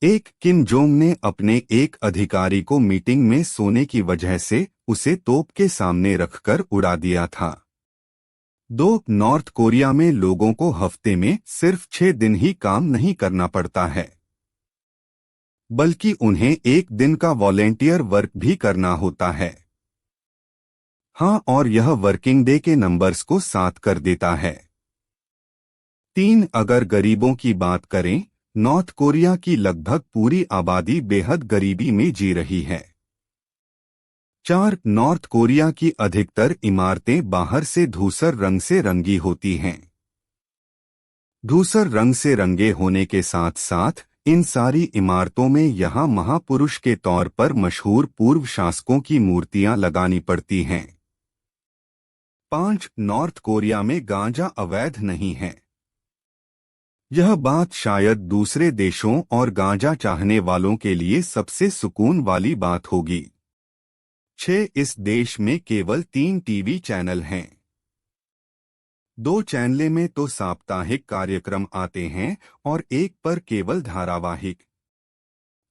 एक Kim Jong ने अपने एक अधिकारी को मीटिंग में सोने की वजह से उसे तोप के सामने रखकर उड़ा दिया था। दो, नॉर्थ कोरिया में लोगों को हफ्ते में सिर्फ 6 दिन ही काम नहीं करना पड़ता है, बल्कि उन्हें एक दिन का वॉलेंटियर वर्क भी करना होता है। हाँ, और यह वर्किंग डे के नंबर्स को साथ कर देता है। 3, अगर गरीबों की बात करें, नॉर्थ कोरिया की लगभग पूरी आबादी बेहद गरीबी में जी रही है। 4, नॉर्थ कोरिया की अधिकतर इमारतें बाहर से धूसर रंग से रंगी होती हैं। धूसर रंग से रंगे होने के साथ साथ इन सारी इमारतों में यहाँ महापुरुष के तौर पर मशहूर पूर्व शासकों की मूर्तियां लगानी पड़ती हैं। 5, नॉर्थ कोरिया में गांजा अवैध नहीं है। यह बात शायद दूसरे देशों और गांजा चाहने वालों के लिए सबसे सुकून वाली बात होगी। 6, इस देश में केवल 3 टीवी चैनल हैं। 2 चैनलों में तो साप्ताहिक कार्यक्रम आते हैं और एक पर केवल धारावाहिक।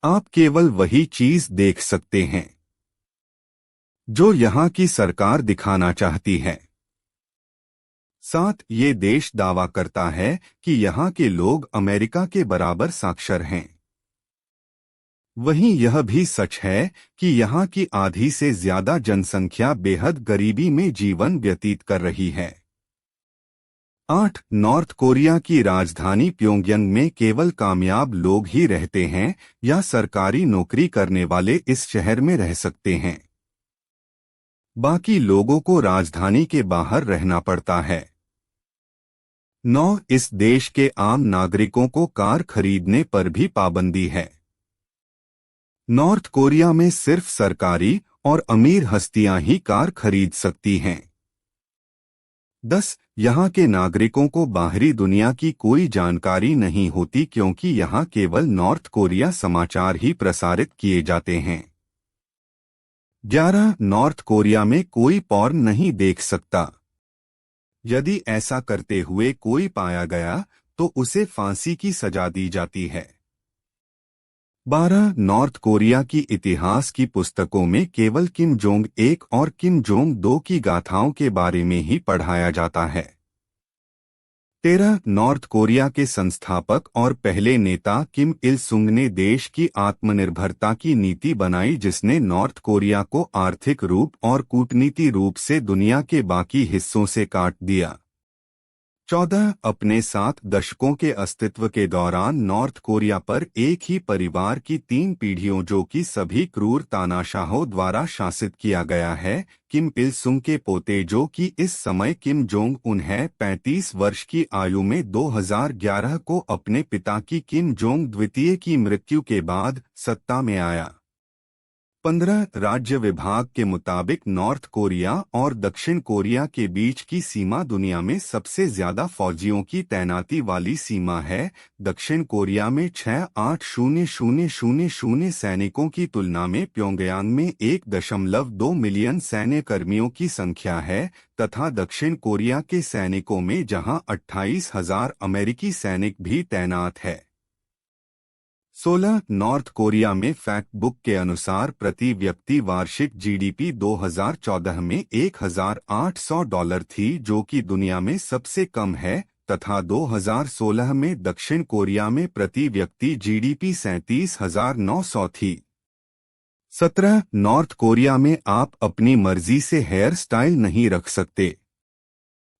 आप केवल वही चीज देख सकते हैं जो यहाँ की सरकार दिखाना चाहती है। 7, ये देश दावा करता है कि यहाँ के लोग अमेरिका के बराबर साक्षर हैं। वहीं यह भी सच है कि यहाँ की आधी से ज्यादा जनसंख्या बेहद गरीबी में जीवन व्यतीत कर रही है। 8, नॉर्थ कोरिया की राजधानी प्योंगयांग में केवल कामयाब लोग ही रहते हैं या सरकारी नौकरी करने वाले इस शहर में रह सकते हैं। बाकी लोगों को राजधानी के बाहर रहना पड़ता है। 9, इस देश के आम नागरिकों को कार खरीदने पर भी पाबंदी है। नॉर्थ कोरिया में सिर्फ सरकारी और अमीर हस्तियां ही कार खरीद सकती हैं। 10, यहाँ के नागरिकों को बाहरी दुनिया की कोई जानकारी नहीं होती क्योंकि यहाँ केवल नॉर्थ कोरिया समाचार ही प्रसारित किए जाते हैं। 11, नॉर्थ कोरिया में कोई पॉर्न नहीं देख सकता। यदि ऐसा करते हुए कोई पाया गया तो उसे फांसी की सजा दी जाती है। 12, नॉर्थ कोरिया की इतिहास की पुस्तकों में केवल किम जोंग 1 और किम जोंग 2 की गाथाओं के बारे में ही पढ़ाया जाता है। 13, नॉर्थ कोरिया के संस्थापक और पहले नेता किम इल सुंग ने देश की आत्मनिर्भरता की नीति बनाई जिसने नॉर्थ कोरिया को आर्थिक रूप और कूटनीति रूप से दुनिया के बाकी हिस्सों से काट दिया। 14, अपने 7 दशकों के अस्तित्व के दौरान नॉर्थ कोरिया पर एक ही परिवार की 3 पीढ़ियों जो कि सभी क्रूर तानाशाहों द्वारा शासित किया गया है, किम इल सुंग के पोते जो कि इस समय किम जोंग उन है 35 वर्ष की आयु में 2011 को अपने पिता की किम जोंग द्वितीय की मृत्यु के बाद सत्ता में आया। 15, राज्य विभाग के मुताबिक नॉर्थ कोरिया और दक्षिण कोरिया के बीच की सीमा दुनिया में सबसे ज्यादा फौजियों की तैनाती वाली सीमा है। दक्षिण कोरिया में 6,800,000 सैनिकों की तुलना में प्योंगयांग में 1.2 मिलियन सैन्य कर्मियों की संख्या है तथा दक्षिण कोरिया के सैनिकों में जहां 28,000 अमेरिकी सैनिक भी तैनात है। 16, नॉर्थ कोरिया में फैक्ट बुक के अनुसार प्रति व्यक्ति वार्षिक जीडीपी 2014 में $1,800 थी जो कि दुनिया में सबसे कम है तथा 2016 में दक्षिण कोरिया में प्रति व्यक्ति जीडीपी 37,900 थी। 17, नॉर्थ कोरिया में आप अपनी मर्जी से हेयर स्टाइल नहीं रख सकते।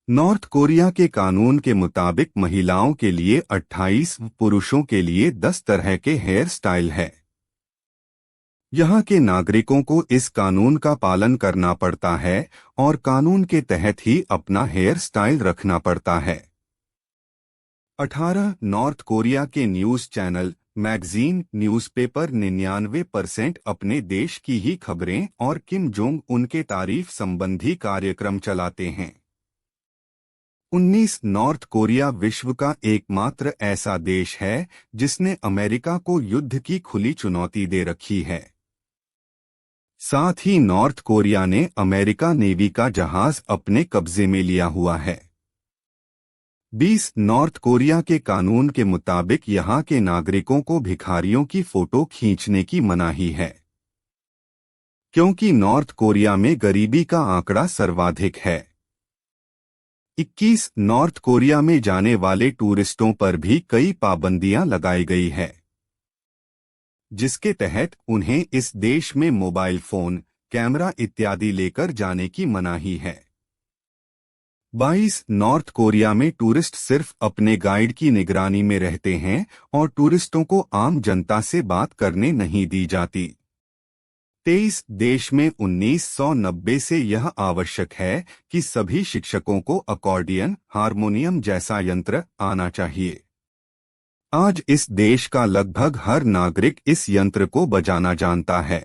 नॉर्थ कोरिया के कानून के मुताबिक महिलाओं के लिए 28, पुरुषों के लिए 10 तरह के हेयर स्टाइल है। यहाँ के नागरिकों को इस कानून का पालन करना पड़ता है और कानून के तहत ही अपना हेयर स्टाइल रखना पड़ता है। 18, नॉर्थ कोरिया के न्यूज़ चैनल, मैगजीन, न्यूज़पेपर 99% अपने देश की ही खबरें और किम जोंग उनके तारीफ संबंधी कार्यक्रम चलाते हैं। 19, नॉर्थ कोरिया विश्व का एकमात्र ऐसा देश है जिसने अमेरिका को युद्ध की खुली चुनौती दे रखी है। साथ ही नॉर्थ कोरिया ने अमेरिका नेवी का जहाज अपने कब्जे में लिया हुआ है। 20 नॉर्थ कोरिया के कानून के मुताबिक यहाँ के नागरिकों को भिखारियों की फोटो खींचने की मनाही है, क्योंकि नॉर्थ कोरिया में गरीबी का आंकड़ा सर्वाधिक है। 21 नॉर्थ कोरिया में जाने वाले टूरिस्टों पर भी कई पाबंदियां लगाई गई है, जिसके तहत उन्हें इस देश में मोबाइल फोन, कैमरा इत्यादि लेकर जाने की मनाही है। 22 नॉर्थ कोरिया में टूरिस्ट सिर्फ अपने गाइड की निगरानी में रहते हैं और टूरिस्टों को आम जनता से बात करने नहीं दी जाती। 23 देश में 1990 से यह आवश्यक है कि सभी शिक्षकों को अकॉर्डियन, हारमोनियम जैसा यंत्र आना चाहिए। आज इस देश का लगभग हर नागरिक इस यंत्र को बजाना जानता है।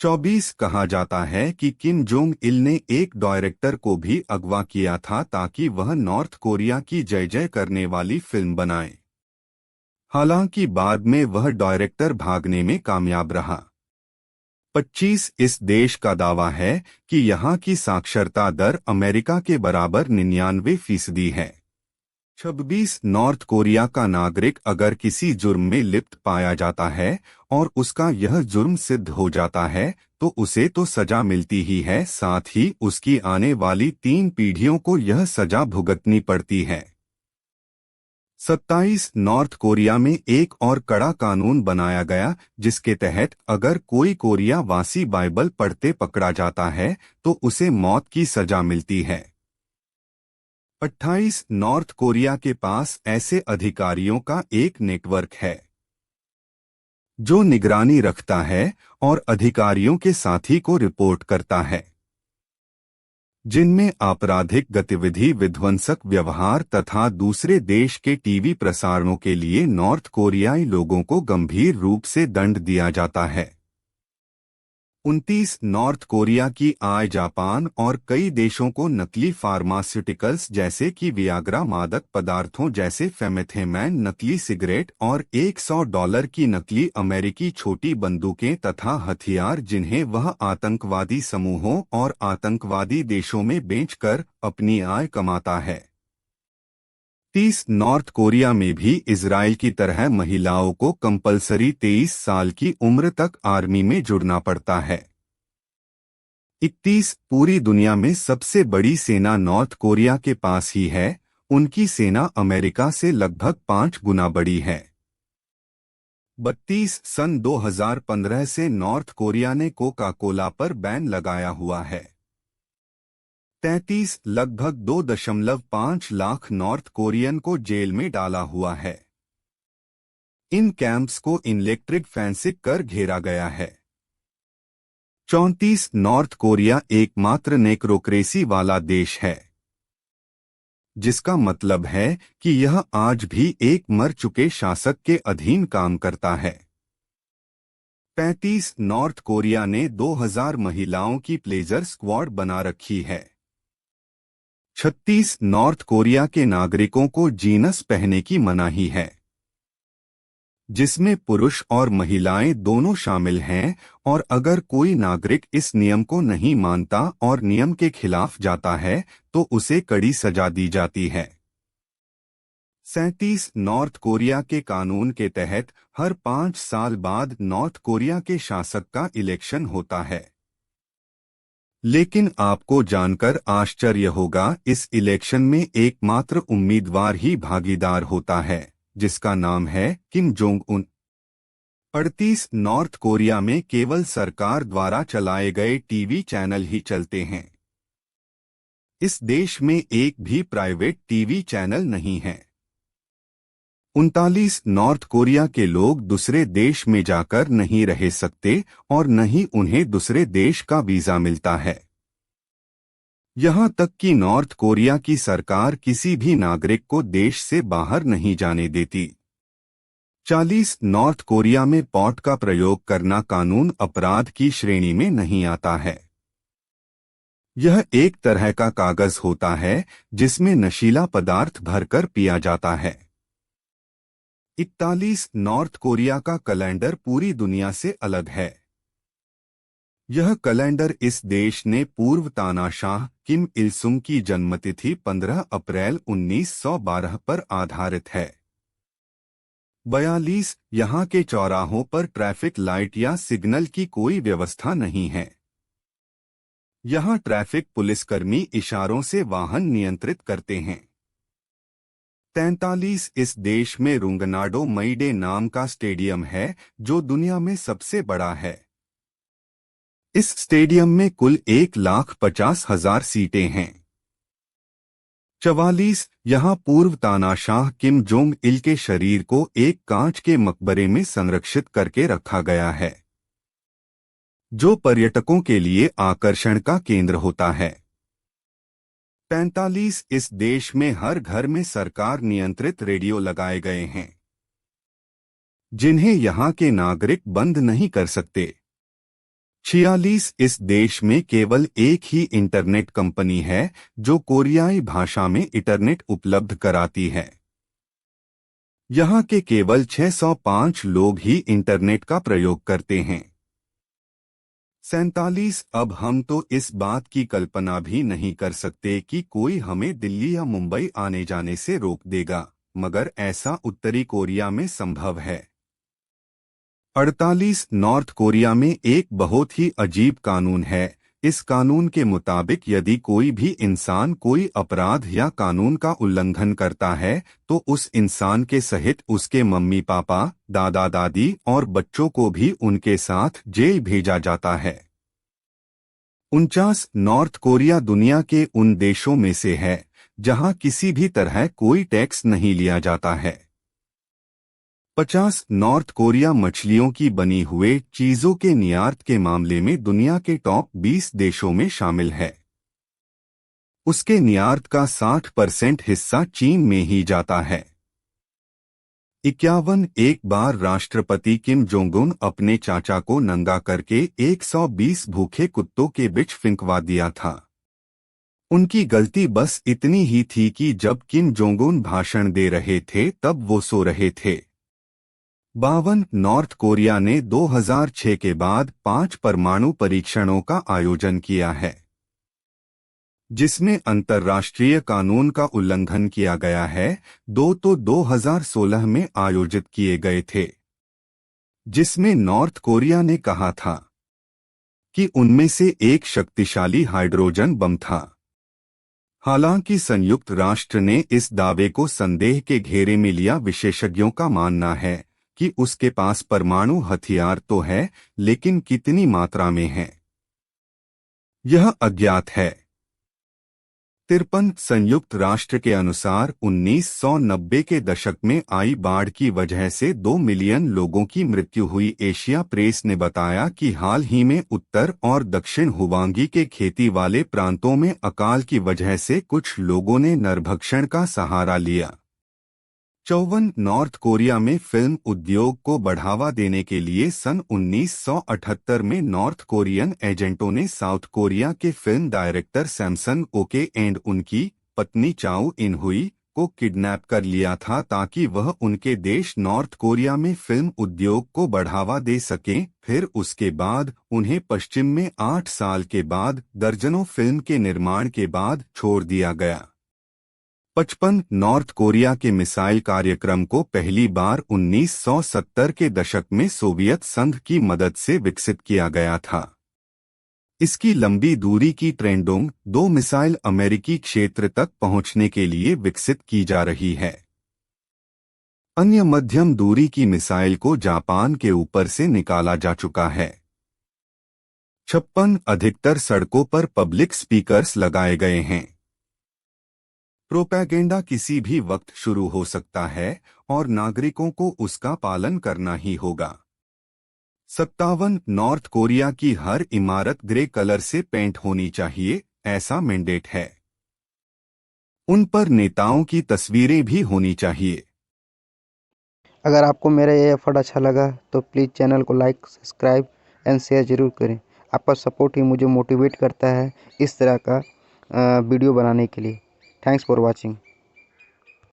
24 कहा जाता है कि किम जोंग इल ने एक डायरेक्टर को भी अगवा किया था ताकि वह नॉर्थ कोरिया की जय जय करने वाली फिल्म बनाए। हालांकि बाद में वह डायरेक्टर भागने में कामयाब रहा। 25 इस देश का दावा है कि यहाँ की साक्षरता दर अमेरिका के बराबर 99% है। 26 नॉर्थ कोरिया का नागरिक अगर किसी जुर्म में लिप्त पाया जाता है और उसका यह जुर्म सिद्ध हो जाता है तो उसे तो सजा मिलती ही है, साथ ही उसकी आने वाली 3 पीढ़ियों को यह सजा भुगतनी पड़ती है। 27 नॉर्थ कोरिया में एक और कड़ा कानून बनाया गया जिसके तहत अगर कोई कोरिया वासी बाइबल पढ़ते पकड़ा जाता है तो उसे मौत की सजा मिलती है। 28 नॉर्थ कोरिया के पास ऐसे अधिकारियों का एक नेटवर्क है जो निगरानी रखता है और अधिकारियों के साथी को रिपोर्ट करता है, जिनमें आपराधिक गतिविधि, विध्वंसक व्यवहार तथा दूसरे देश के टीवी प्रसारणों के लिए नॉर्थ कोरियाई लोगों को गंभीर रूप से दंड दिया जाता है। 29 नॉर्थ कोरिया की आय जापान और कई देशों को नकली फार्मास्यूटिकल्स जैसे कि वियाग्रा, मादक पदार्थों जैसे फेमेथेमैन, नकली सिगरेट और $100 की नकली अमेरिकी छोटी बंदूकें तथा हथियार जिन्हें वह आतंकवादी समूहों और आतंकवादी देशों में बेचकर अपनी आय कमाता है। 30 नॉर्थ कोरिया में भी इजराइल की तरह महिलाओं को कंपलसरी 23 साल की उम्र तक आर्मी में जुड़ना पड़ता है। 31 पूरी दुनिया में सबसे बड़ी सेना नॉर्थ कोरिया के पास ही है, उनकी सेना अमेरिका से लगभग 5 गुना बड़ी है। 32 सन 2015 से नॉर्थ कोरिया ने कोका कोला पर बैन लगाया हुआ है। 33 लगभग 2.5 लाख नॉर्थ कोरियन को जेल में डाला हुआ है। इन कैंप्स को इलेक्ट्रिक फेंसिंग कर घेरा गया है। 34 नॉर्थ कोरिया एकमात्र नेक्रोक्रेसी वाला देश है, जिसका मतलब है कि यह आज भी एक मर चुके शासक के अधीन काम करता है। 35 नॉर्थ कोरिया ने 2000 महिलाओं की प्लेजर स्क्वाड बना रखी है। 36 नॉर्थ कोरिया के नागरिकों को जीनस पहनने की मनाही है, जिसमें पुरुष और महिलाएं दोनों शामिल हैं, और अगर कोई नागरिक इस नियम को नहीं मानता और नियम के खिलाफ जाता है तो उसे कड़ी सजा दी जाती है। 37 नॉर्थ कोरिया के कानून के तहत हर 5 साल बाद नॉर्थ कोरिया के शासक का इलेक्शन होता है। लेकिन आपको जानकर आश्चर्य होगा, इस इलेक्शन में एकमात्र उम्मीदवार ही भागीदार होता है, जिसका नाम है Kim Jong Un. 38 north Korea में केवल सरकार द्वारा चलाए गए टीवी चैनल ही चलते हैं। इस देश में एक भी प्राइवेट टीवी चैनल नहीं है। 39 नॉर्थ कोरिया के लोग दूसरे देश में जाकर नहीं रह सकते और न ही उन्हें दूसरे देश का वीजा मिलता है। यहां तक कि नॉर्थ कोरिया की सरकार किसी भी नागरिक को देश से बाहर नहीं जाने देती। 40 नॉर्थ कोरिया में पॉट का प्रयोग करना कानून अपराध की श्रेणी में नहीं आता है। यह एक तरह का कागज होता है जिसमें नशीला पदार्थ भरकर पिया जाता है। 41 नॉर्थ कोरिया का कैलेंडर पूरी दुनिया से अलग है। यह कैलेंडर इस देश ने पूर्व तानाशाह किम इल सुंग की जन्मतिथि 15 अप्रैल 1912 पर आधारित है। 42 यहाँ के चौराहों पर ट्रैफिक लाइट या सिग्नल की कोई व्यवस्था नहीं है। यहाँ ट्रैफिक पुलिसकर्मी इशारों से वाहन नियंत्रित करते हैं। 43 इस देश में रुंगनाडो मईडे नाम का स्टेडियम है जो दुनिया में सबसे बड़ा है। इस स्टेडियम में कुल 1,50,000 सीटें हैं। 44 यहाँ पूर्व तानाशाह किम जोंग इल के शरीर को एक कांच के मकबरे में संरक्षित करके रखा गया है जो पर्यटकों के लिए आकर्षण का केंद्र होता है। 45 इस देश में हर घर में सरकार नियंत्रित रेडियो लगाए गए हैं जिन्हें यहाँ के नागरिक बंद नहीं कर सकते। 46 इस देश में केवल एक ही इंटरनेट कंपनी है जो कोरियाई भाषा में इंटरनेट उपलब्ध कराती है। यहाँ के केवल 605 लोग ही इंटरनेट का प्रयोग करते हैं। 47 अब हम तो इस बात की कल्पना भी नहीं कर सकते कि कोई हमें दिल्ली या मुंबई आने जाने से रोक देगा, मगर ऐसा उत्तरी कोरिया में संभव है। 48 नॉर्थ कोरिया में एक बहुत ही अजीब कानून है। इस कानून के मुताबिक यदि कोई भी इंसान कोई अपराध या कानून का उल्लंघन करता है तो उस इंसान के सहित उसके मम्मी पापा, दादा दादी और बच्चों को भी उनके साथ जेल भेजा जाता है। 49 नॉर्थ कोरिया दुनिया के उन देशों में से है जहां किसी भी तरह कोई टैक्स नहीं लिया जाता है। 50 नॉर्थ कोरिया मछलियों की बनी हुए चीजों के निर्यात के मामले में दुनिया के टॉप 20 देशों में शामिल है। उसके निर्यात का 60% हिस्सा चीन में ही जाता है। 51 एक बार राष्ट्रपति किम जोंग उन अपने चाचा को नंगा करके 120 भूखे कुत्तों के बीच फेंकवा दिया था। उनकी गलती बस इतनी ही थी कि जब किम जोंग उन भाषण दे रहे थे तब वो सो रहे थे। 52 नॉर्थ कोरिया ने 2006 के बाद 5 परमाणु परीक्षणों का आयोजन किया है जिसमें अंतर्राष्ट्रीय कानून का उल्लंघन किया गया है। 2 तो 2016 में आयोजित किए गए थे जिसमें नॉर्थ कोरिया ने कहा था कि उनमें से एक शक्तिशाली हाइड्रोजन बम था। हालांकि संयुक्त राष्ट्र ने इस दावे को संदेह के घेरे में लिया। विशेषज्ञों का मानना है कि उसके पास परमाणु हथियार तो है लेकिन कितनी मात्रा में है यह अज्ञात है। 53 संयुक्त राष्ट्र के अनुसार 1990 के दशक में आई बाढ़ की वजह से 2 मिलियन लोगों की मृत्यु हुई। एशिया प्रेस ने बताया कि हाल ही में उत्तर और दक्षिण हुवांगी के खेती वाले प्रांतों में अकाल की वजह से कुछ लोगों ने नरभक्षण का सहारा लिया। 54 नॉर्थ कोरिया में फिल्म उद्योग को बढ़ावा देने के लिए सन 1978 में नॉर्थ कोरियन एजेंटों ने साउथ कोरिया के film director Samson okay and उनकी पत्नी चाउ इन हुई को किडनैप कर लिया था ताकि वह उनके देश नॉर्थ कोरिया में फिल्म उद्योग को बढ़ावा दे सकें। फिर उसके बाद उन्हें पश्चिम में 8 साल के बाद दर्जनों फिल्म के निर्माण के बाद छोड़ दिया गया। 55 नॉर्थ कोरिया के मिसाइल कार्यक्रम को पहली बार 1970 के दशक में सोवियत संघ की मदद से विकसित किया गया था। इसकी लंबी दूरी की ट्रेंडोंग 2 मिसाइल अमेरिकी क्षेत्र तक पहुंचने के लिए विकसित की जा रही है। अन्य मध्यम दूरी की मिसाइल को जापान के ऊपर से निकाला जा चुका है। 56 अधिकतर सड़कों पर पब्लिक स्पीकर्स लगाए गए हैं। प्रोपेगेंडा किसी भी वक्त शुरू हो सकता है और नागरिकों को उसका पालन करना ही होगा। 57 नॉर्थ कोरिया की हर इमारत ग्रे कलर से पेंट होनी चाहिए, ऐसा मैंडेट है। उन पर नेताओं की तस्वीरें भी होनी चाहिए। अगर आपको मेरा ये एफर्ट अच्छा लगा तो प्लीज़ चैनल को लाइक, सब्सक्राइब एंड शेयर ज़रूर करें। आपका सपोर्ट ही मुझे मोटिवेट करता है इस तरह का वीडियो बनाने के लिए। Thanks for watching.